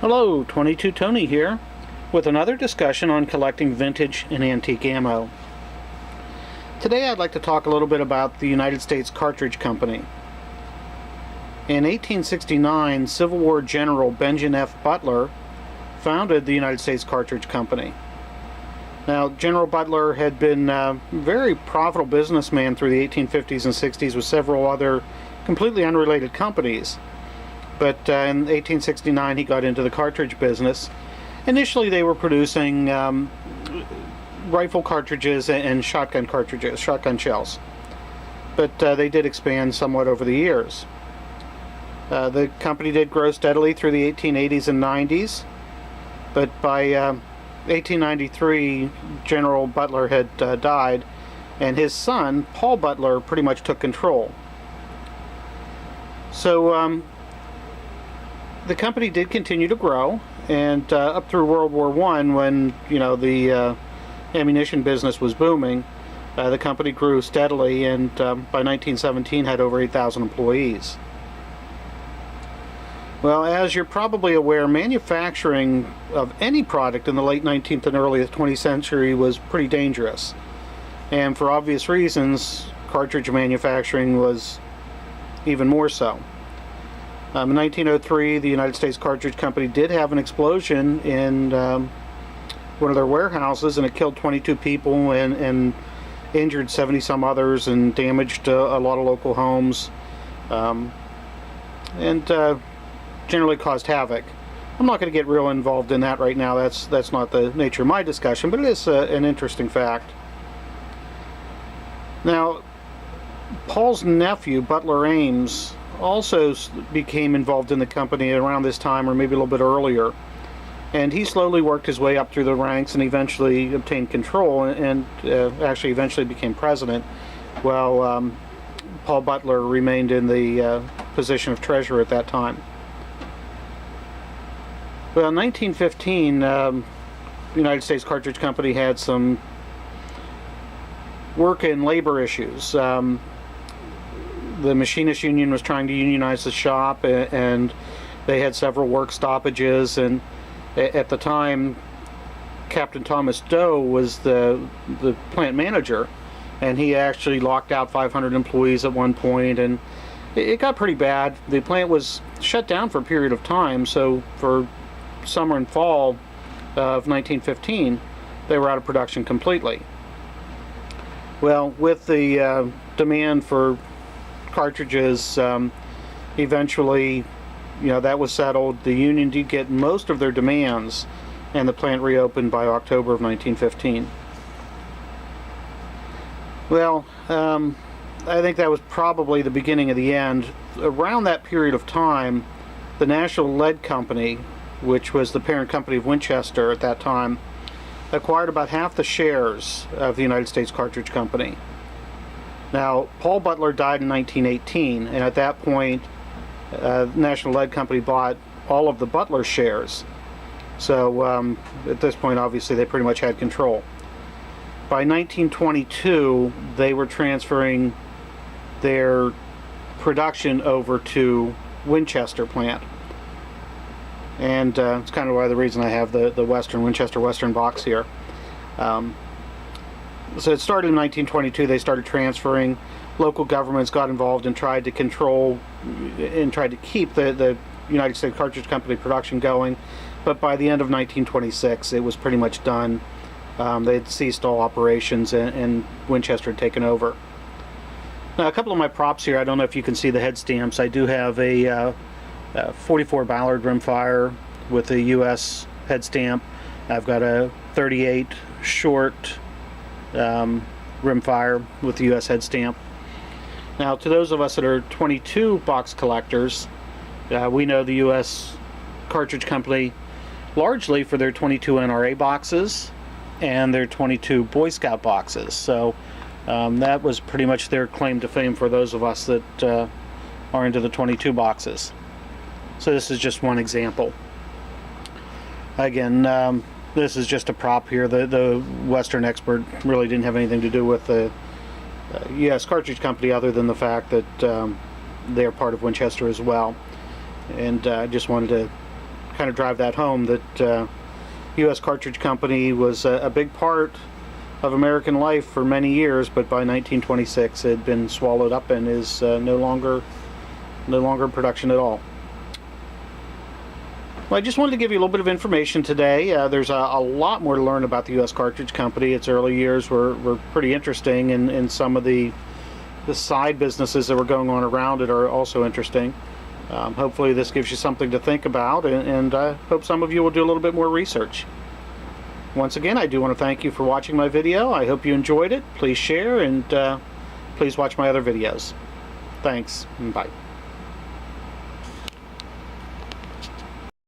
Hello, 22 Tony here with another discussion on collecting vintage and antique ammo. Today I'd like to talk a little bit about the United States Cartridge Company. In 1869, Civil War General Benjamin F. Butler founded the United States Cartridge Company. Now, General Butler had been a very profitable businessman through the 1850s and 60s with several other completely unrelated companies. But in 1869 he got into the cartridge business. Initially they were producing rifle cartridges and shotgun cartridges, shotgun shells. But they did expand somewhat over the years. The company did grow steadily through the 1880s and 90s. But by 1893 General Butler had died, and his son, Paul Butler, pretty much took control. So the company did continue to grow, and up through World War I, when the ammunition business was booming, the company grew steadily, and by 1917 had over 8,000 employees. Well, as you're probably aware, manufacturing of any product in the late 19th and early 20th century was pretty dangerous, and for obvious reasons, cartridge manufacturing was even more so. In 1903, the United States Cartridge Company did have an explosion in one of their warehouses, and it killed 22 people and injured 70 some others and damaged a lot of local homes, and generally caused havoc. I'm not going to get real involved in that right now. That's not the nature of my discussion, but it is an interesting fact. Now, Paul's nephew, Butler Ames, also became involved in the company around this time, or maybe a little bit earlier, and he slowly worked his way up through the ranks and eventually obtained control, and actually eventually became president, while Paul Butler remained in the position of treasurer at that time. Well, in 1915 the United States Cartridge Company had some work and labor issues. The Machinists union was trying to unionize the shop, and they had several work stoppages, and at the time Captain Thomas Doe was the plant manager, and he actually locked out 500 employees at one point, and it got pretty bad. The plant was shut down for a period of time, so for summer and fall of 1915 they were out of production completely. Well, with the demand for cartridges, eventually, that was settled. The union did get most of their demands, and the plant reopened by October of 1915. Well, I think that was probably the beginning of the end. Around that period of time, the National Lead Company, which was the parent company of Winchester at that time, acquired about half the shares of the United States Cartridge Company. Now, Paul Butler died in 1918, and at that point, National Lead Company bought all of the Butler shares. So at this point, obviously, they pretty much had control. By 1922, they were transferring their production over to Winchester plant. And it's kind of the reason I have the Winchester Western box here. So it started in 1922. They started transferring. Local governments got involved and tried to control and tried to keep the United States Cartridge Company production going. But by the end of 1926, it was pretty much done. They had ceased all operations, and Winchester had taken over. Now, a couple of my props here, I don't know if you can see the head stamps. I do have a 44 Ballard rimfire with a U.S. head stamp. I've got a 38 short rimfire with the U.S. head stamp. Now, to those of us that are 22 box collectors, we know the U.S. Cartridge Company largely for their 22 NRA boxes and their 22 Boy Scout boxes. So that was pretty much their claim to fame for those of us that are into the 22 boxes. So this is just one example. Again, this is just a prop here. The Western Expert really didn't have anything to do with the U.S. Cartridge Company other than the fact that they're part of Winchester as well. And I just wanted to kind of drive that home that U.S. Cartridge Company was a big part of American life for many years, but by 1926 it had been swallowed up and is no longer in production at all. Well, I just wanted to give you a little bit of information today. There's a lot more to learn about the U.S. Cartridge Company. Its early years were pretty interesting, and some of the side businesses that were going on around it are also interesting. Hopefully this gives you something to think about, and I hope some of you will do a little bit more research. Once again, I do want to thank you for watching my video. I hope you enjoyed it. Please share, and please watch my other videos. Thanks, and bye.